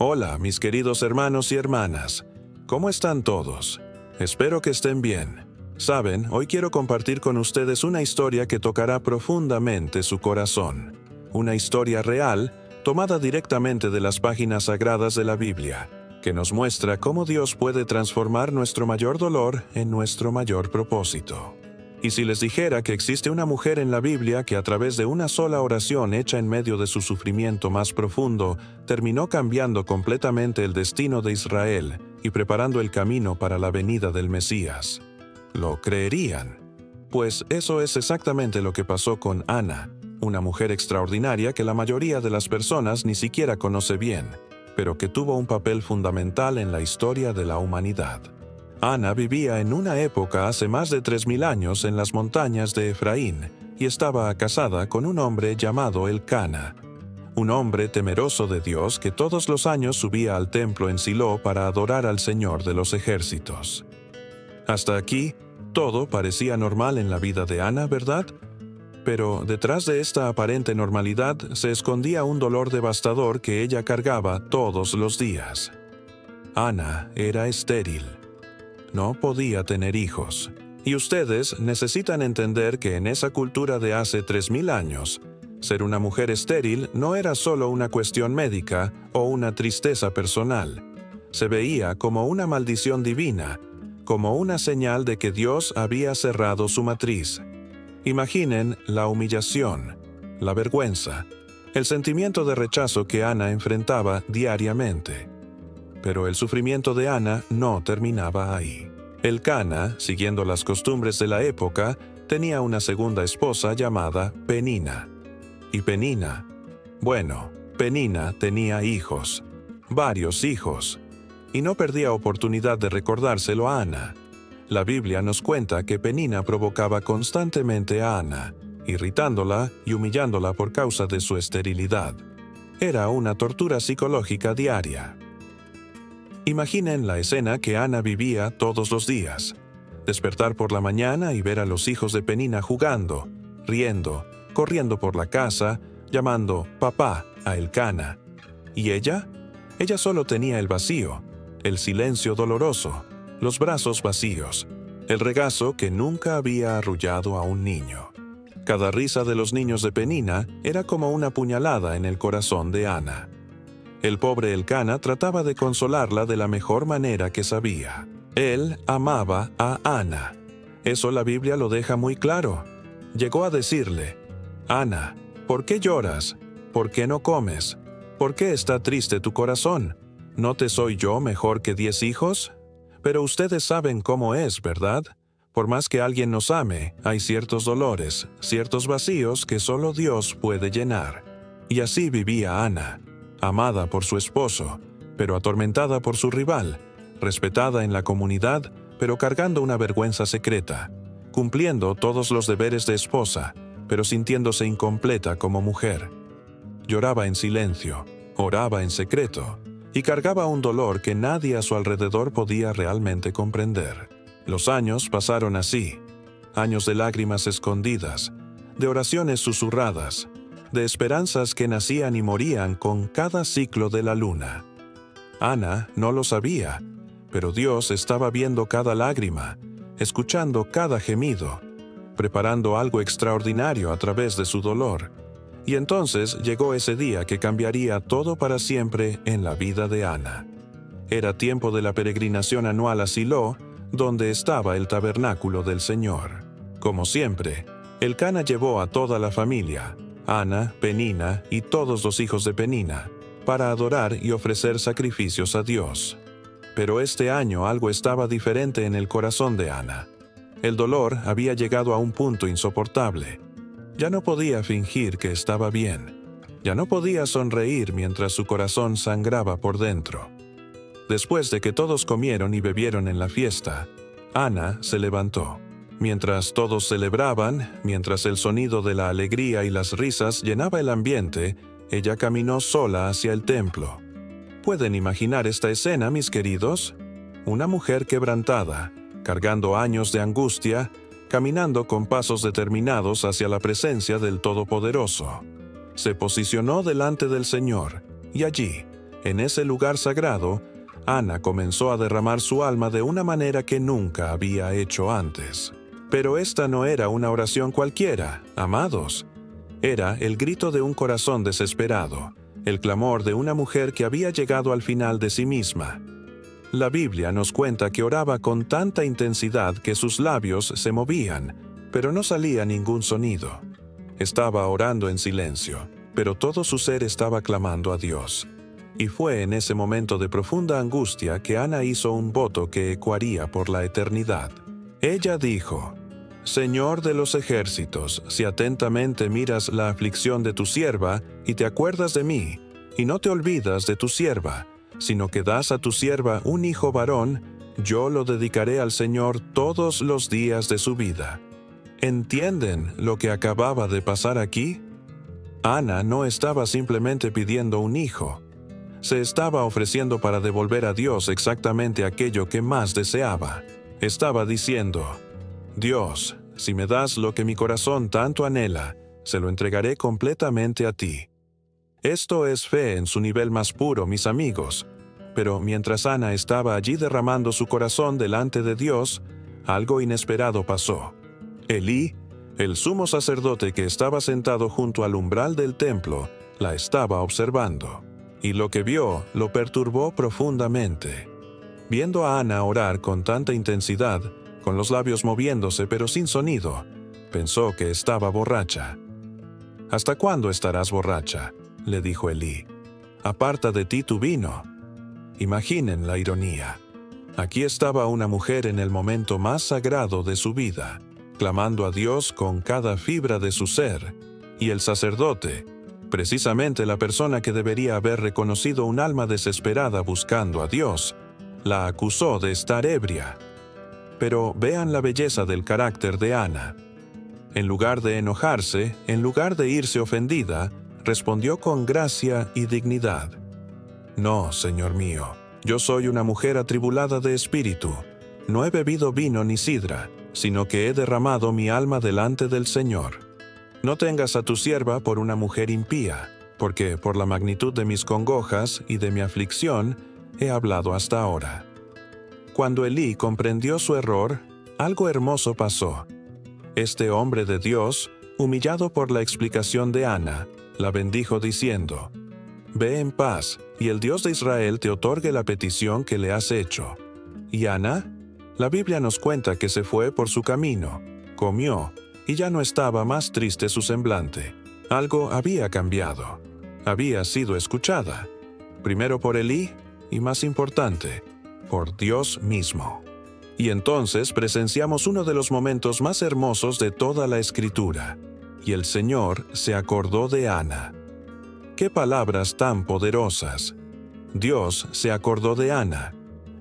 Hola, mis queridos hermanos y hermanas. ¿Cómo están todos? Espero que estén bien. Saben, hoy quiero compartir con ustedes una historia que tocará profundamente su corazón. Una historia real, tomada directamente de las páginas sagradas de la Biblia, que nos muestra cómo Dios puede transformar nuestro mayor dolor en nuestro mayor propósito. Y si les dijera que existe una mujer en la Biblia que a través de una sola oración hecha en medio de su sufrimiento más profundo, terminó cambiando completamente el destino de Israel y preparando el camino para la venida del Mesías, ¿lo creerían? Pues eso es exactamente lo que pasó con Ana, una mujer extraordinaria que la mayoría de las personas ni siquiera conoce bien, pero que tuvo un papel fundamental en la historia de la humanidad. Ana vivía en una época hace más de 3000 años en las montañas de Efraín y estaba casada con un hombre llamado Elcana, un hombre temeroso de Dios que todos los años subía al templo en Silo para adorar al Señor de los ejércitos. Hasta aquí, todo parecía normal en la vida de Ana, ¿verdad? Pero detrás de esta aparente normalidad se escondía un dolor devastador que ella cargaba todos los días. Ana era estéril. No podía tener hijos. Y ustedes necesitan entender que en esa cultura de hace 3000 años, ser una mujer estéril no era solo una cuestión médica o una tristeza personal. Se veía como una maldición divina, como una señal de que Dios había cerrado su matriz. Imaginen la humillación, la vergüenza, el sentimiento de rechazo que Ana enfrentaba diariamente. Pero el sufrimiento de Ana no terminaba ahí. Elcana, siguiendo las costumbres de la época, tenía una segunda esposa llamada Penina. Y Penina tenía hijos, varios hijos, y no perdía oportunidad de recordárselo a Ana. La Biblia nos cuenta que Penina provocaba constantemente a Ana, irritándola y humillándola por causa de su esterilidad. Era una tortura psicológica diaria. Imaginen la escena que Ana vivía todos los días. Despertar por la mañana y ver a los hijos de Penina jugando, riendo, corriendo por la casa, llamando papá a Elcana. ¿Y ella? Ella solo tenía el vacío, el silencio doloroso, los brazos vacíos, el regazo que nunca había arrullado a un niño. Cada risa de los niños de Penina era como una puñalada en el corazón de Ana. El pobre Elcana trataba de consolarla de la mejor manera que sabía. Él amaba a Ana. Eso la Biblia lo deja muy claro. Llegó a decirle: Ana, ¿por qué lloras? ¿Por qué no comes? ¿Por qué está triste tu corazón? ¿No te soy yo mejor que 10 hijos? Pero ustedes saben cómo es, ¿verdad? Por más que alguien nos ame, hay ciertos dolores, ciertos vacíos que solo Dios puede llenar. Y así vivía Ana. Amada por su esposo, pero atormentada por su rival, respetada en la comunidad, pero cargando una vergüenza secreta, cumpliendo todos los deberes de esposa, pero sintiéndose incompleta como mujer. Lloraba en silencio, oraba en secreto, y cargaba un dolor que nadie a su alrededor podía realmente comprender. Los años pasaron así, años de lágrimas escondidas, de oraciones susurradas, de esperanzas que nacían y morían con cada ciclo de la luna. Ana no lo sabía, pero Dios estaba viendo cada lágrima, escuchando cada gemido, preparando algo extraordinario a través de su dolor. Y entonces llegó ese día que cambiaría todo para siempre en la vida de Ana. Era tiempo de la peregrinación anual a Silo, donde estaba el tabernáculo del Señor. Como siempre, Elcana llevó a toda la familia, Ana, Penina y todos los hijos de Penina, para adorar y ofrecer sacrificios a Dios. Pero este año algo estaba diferente en el corazón de Ana. El dolor había llegado a un punto insoportable. Ya no podía fingir que estaba bien. Ya no podía sonreír mientras su corazón sangraba por dentro. Después de que todos comieron y bebieron en la fiesta, Ana se levantó. Mientras todos celebraban, mientras el sonido de la alegría y las risas llenaba el ambiente, ella caminó sola hacia el templo. ¿Pueden imaginar esta escena, mis queridos? Una mujer quebrantada, cargando años de angustia, caminando con pasos determinados hacia la presencia del Todopoderoso. Se posicionó delante del Señor, y allí, En ese lugar sagrado, Ana comenzó a derramar su alma de una manera que nunca había hecho antes. Pero esta no era una oración cualquiera, amados. Era el grito de un corazón desesperado, el clamor de una mujer que había llegado al final de sí misma. La Biblia nos cuenta que oraba con tanta intensidad que sus labios se movían, pero no salía ningún sonido. Estaba orando en silencio, pero todo su ser estaba clamando a Dios. Y fue en ese momento de profunda angustia que Ana hizo un voto que ecoaría por la eternidad. Ella dijo: Señor de los ejércitos, si atentamente miras la aflicción de tu sierva y te acuerdas de mí, y no te olvidas de tu sierva, sino que das a tu sierva un hijo varón, yo lo dedicaré al Señor todos los días de su vida. ¿Entienden lo que acababa de pasar aquí? Ana no estaba simplemente pidiendo un hijo. Se estaba ofreciendo para devolver a Dios exactamente aquello que más deseaba. Estaba diciendo: Dios, si me das lo que mi corazón tanto anhela, se lo entregaré completamente a ti. Esto es fe en su nivel más puro, mis amigos. Pero mientras Ana estaba allí derramando su corazón delante de Dios, algo inesperado pasó. Elí, el sumo sacerdote que estaba sentado junto al umbral del templo, la estaba observando. Y lo que vio lo perturbó profundamente. Viendo a Ana orar con tanta intensidad, con los labios moviéndose pero sin sonido, pensó que estaba borracha. «¿Hasta cuándo estarás borracha?», le dijo Elí. «Aparta de ti tu vino». Imaginen la ironía. Aquí estaba una mujer en el momento más sagrado de su vida, clamando a Dios con cada fibra de su ser, y el sacerdote, precisamente la persona que debería haber reconocido un alma desesperada buscando a Dios, la acusó de estar ebria. Pero vean la belleza del carácter de Ana. En lugar de enojarse, en lugar de irse ofendida, respondió con gracia y dignidad: «No, Señor mío, yo soy una mujer atribulada de espíritu. No he bebido vino ni sidra, sino que he derramado mi alma delante del Señor. No tengas a tu sierva por una mujer impía, porque por la magnitud de mis congojas y de mi aflicción he hablado hasta ahora». Cuando Elí comprendió su error, algo hermoso pasó. Este hombre de Dios, humillado por la explicación de Ana, la bendijo diciendo: «Ve en paz, y el Dios de Israel te otorgue la petición que le has hecho». ¿Y Ana? La Biblia nos cuenta que se fue por su camino, comió, y ya no estaba más triste su semblante. Algo había cambiado. Había sido escuchada. Primero por Elí, y más importante, por Dios mismo. Y entonces presenciamos uno de los momentos más hermosos de toda la Escritura. Y el Señor se acordó de Ana. ¡Qué palabras tan poderosas! Dios se acordó de Ana.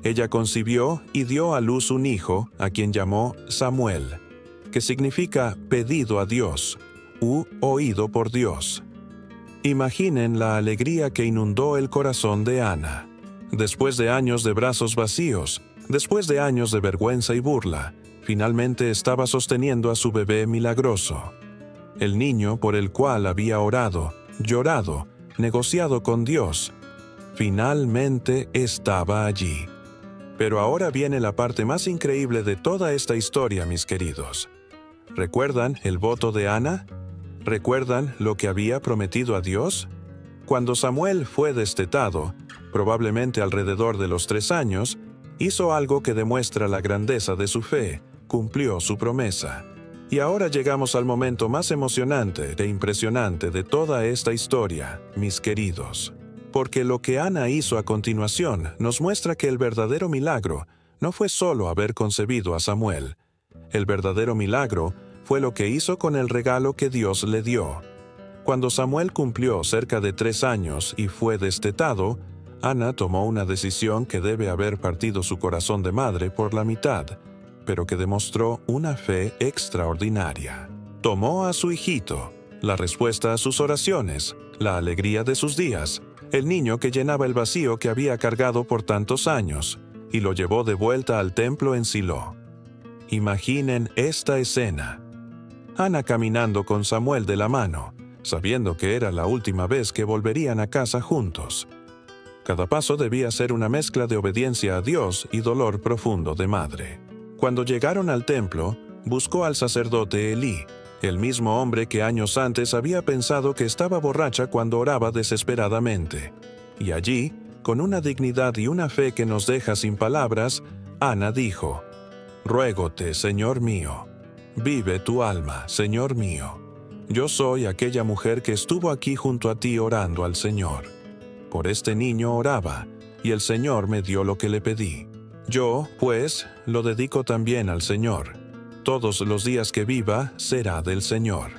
Ella concibió y dio a luz un hijo, a quien llamó Samuel, que significa pedido a Dios, u oído por Dios. Imaginen la alegría que inundó el corazón de Ana. Después de años de brazos vacíos, después de años de vergüenza y burla, finalmente estaba sosteniendo a su bebé milagroso. El niño por el cual había orado, llorado, negociado con Dios, finalmente estaba allí. Pero ahora viene la parte más increíble de toda esta historia, mis queridos. ¿Recuerdan el voto de Ana? ¿Recuerdan lo que había prometido a Dios? Cuando Samuel fue destetado, probablemente alrededor de los 3 años, hizo algo que demuestra la grandeza de su fe, cumplió su promesa. Y ahora llegamos al momento más emocionante e impresionante de toda esta historia, mis queridos. Porque lo que Ana hizo a continuación nos muestra que el verdadero milagro no fue solo haber concebido a Samuel. El verdadero milagro fue lo que hizo con el regalo que Dios le dio. Cuando Samuel cumplió cerca de 3 años y fue destetado, Ana tomó una decisión que debe haber partido su corazón de madre por la mitad, pero que demostró una fe extraordinaria. Tomó a su hijito, la respuesta a sus oraciones, la alegría de sus días, el niño que llenaba el vacío que había cargado por tantos años, y lo llevó de vuelta al templo en Silo. Imaginen esta escena. Ana caminando con Samuel de la mano, sabiendo que era la última vez que volverían a casa juntos. Cada paso debía ser una mezcla de obediencia a Dios y dolor profundo de madre. Cuando llegaron al templo, buscó al sacerdote Elí, el mismo hombre que años antes había pensado que estaba borracha cuando oraba desesperadamente. Y allí, con una dignidad y una fe que nos deja sin palabras, Ana dijo: «Ruégote, Señor mío, vive tu alma, Señor mío. Yo soy aquella mujer que estuvo aquí junto a ti orando al Señor. Por este niño oraba, y el Señor me dio lo que le pedí. Yo, pues, lo dedico también al Señor. Todos los días que viva será del Señor».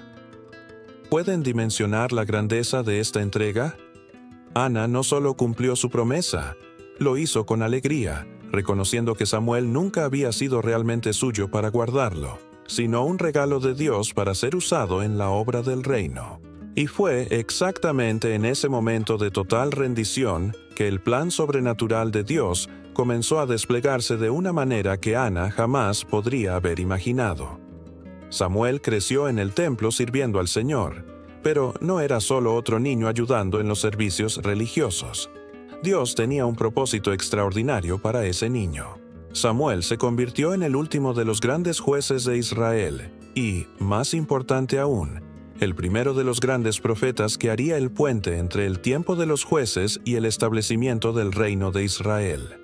¿Pueden dimensionar la grandeza de esta entrega? Ana no solo cumplió su promesa, lo hizo con alegría, reconociendo que Samuel nunca había sido realmente suyo para guardarlo, sino un regalo de Dios para ser usado en la obra del reino. Y fue exactamente en ese momento de total rendición que el plan sobrenatural de Dios comenzó a desplegarse de una manera que Ana jamás podría haber imaginado. Samuel creció en el templo sirviendo al Señor, pero no era solo otro niño ayudando en los servicios religiosos. Dios tenía un propósito extraordinario para ese niño. Samuel se convirtió en el último de los grandes jueces de Israel y, más importante aún, el primero de los grandes profetas que haría el puente entre el tiempo de los jueces y el establecimiento del reino de Israel.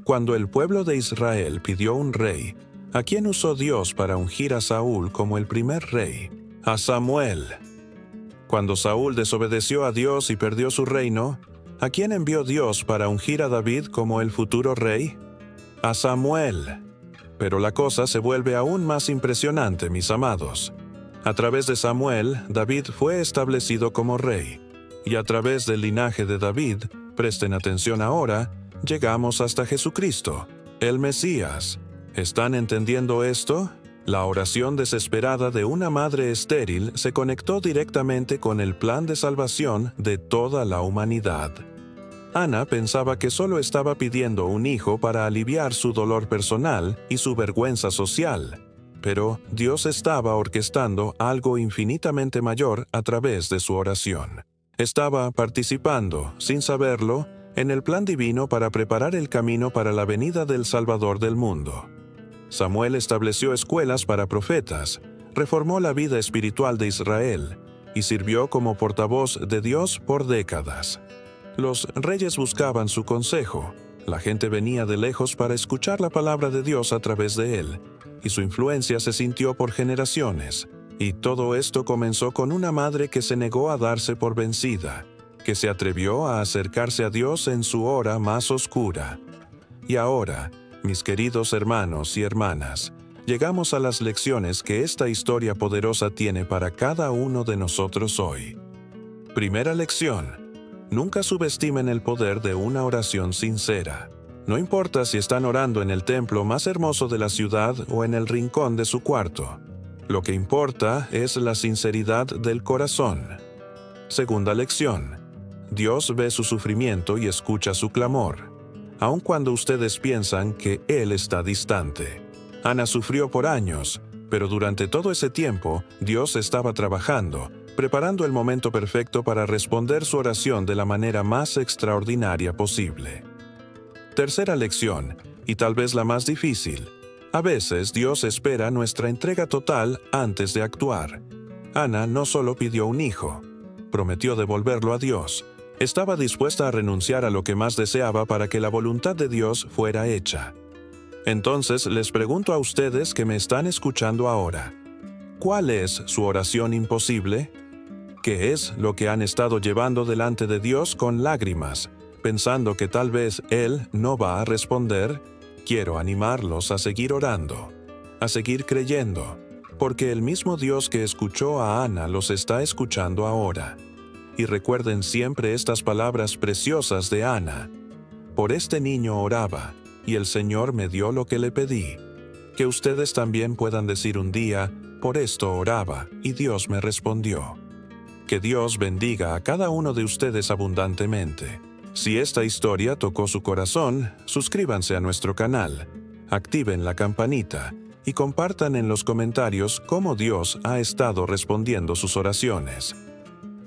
Cuando el pueblo de Israel pidió un rey, ¿a quién usó Dios para ungir a Saúl como el primer rey? A Samuel. Cuando Saúl desobedeció a Dios y perdió su reino, ¿a quién envió Dios para ungir a David como el futuro rey? A Samuel. Pero la cosa se vuelve aún más impresionante, mis amados. A través de Samuel, David fue establecido como rey. Y a través del linaje de David, presten atención ahora, llegamos hasta Jesucristo, el Mesías. ¿Están entendiendo esto? La oración desesperada de una madre estéril se conectó directamente con el plan de salvación de toda la humanidad. Ana pensaba que solo estaba pidiendo un hijo para aliviar su dolor personal y su vergüenza social, pero Dios estaba orquestando algo infinitamente mayor a través de su oración. Estaba participando, sin saberlo, en el plan divino para preparar el camino para la venida del Salvador del mundo. Samuel estableció escuelas para profetas, reformó la vida espiritual de Israel y sirvió como portavoz de Dios por décadas. Los reyes buscaban su consejo, la gente venía de lejos para escuchar la palabra de Dios a través de él, y su influencia se sintió por generaciones. Y todo esto comenzó con una madre que se negó a darse por vencida, que se atrevió a acercarse a Dios en su hora más oscura. Y ahora, mis queridos hermanos y hermanas, llegamos a las lecciones que esta historia poderosa tiene para cada uno de nosotros hoy. Primera lección: nunca subestimen el poder de una oración sincera. No importa si están orando en el templo más hermoso de la ciudad o en el rincón de su cuarto. Lo que importa es la sinceridad del corazón. Segunda lección: Dios ve su sufrimiento y escucha su clamor, aun cuando ustedes piensan que Él está distante. Ana sufrió por años, pero durante todo ese tiempo, Dios estaba trabajando, preparando el momento perfecto para responder su oración de la manera más extraordinaria posible. Tercera lección, y tal vez la más difícil. A veces Dios espera nuestra entrega total antes de actuar. Ana no solo pidió un hijo, prometió devolverlo a Dios. Estaba dispuesta a renunciar a lo que más deseaba para que la voluntad de Dios fuera hecha. Entonces les pregunto a ustedes que me están escuchando ahora, ¿cuál es su oración imposible? ¿Qué es lo que han estado llevando delante de Dios con lágrimas, pensando que tal vez Él no va a responder? Quiero animarlos a seguir orando, a seguir creyendo, porque el mismo Dios que escuchó a Ana los está escuchando ahora. Y recuerden siempre estas palabras preciosas de Ana: por este niño oraba, y el Señor me dio lo que le pedí. Que ustedes también puedan decir un día: por esto oraba, y Dios me respondió. Que Dios bendiga a cada uno de ustedes abundantemente. Si esta historia tocó su corazón, suscríbanse a nuestro canal, activen la campanita y compartan en los comentarios cómo Dios ha estado respondiendo sus oraciones.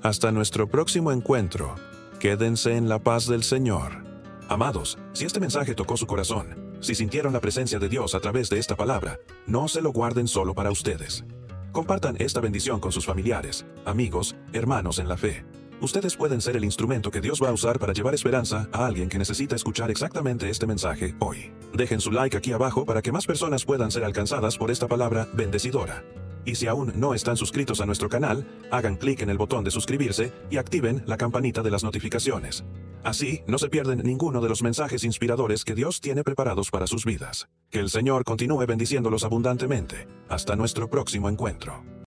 Hasta nuestro próximo encuentro. Quédense en la paz del Señor. Amados, si este mensaje tocó su corazón, si sintieron la presencia de Dios a través de esta palabra, no se lo guarden solo para ustedes. Compartan esta bendición con sus familiares, amigos, hermanos en la fe. Ustedes pueden ser el instrumento que Dios va a usar para llevar esperanza a alguien que necesita escuchar exactamente este mensaje hoy. Dejen su like aquí abajo para que más personas puedan ser alcanzadas por esta palabra bendecidora. Y si aún no están suscritos a nuestro canal, hagan clic en el botón de suscribirse y activen la campanita de las notificaciones. Así, no se pierden ninguno de los mensajes inspiradores que Dios tiene preparados para sus vidas. Que el Señor continúe bendiciéndolos abundantemente. Hasta nuestro próximo encuentro.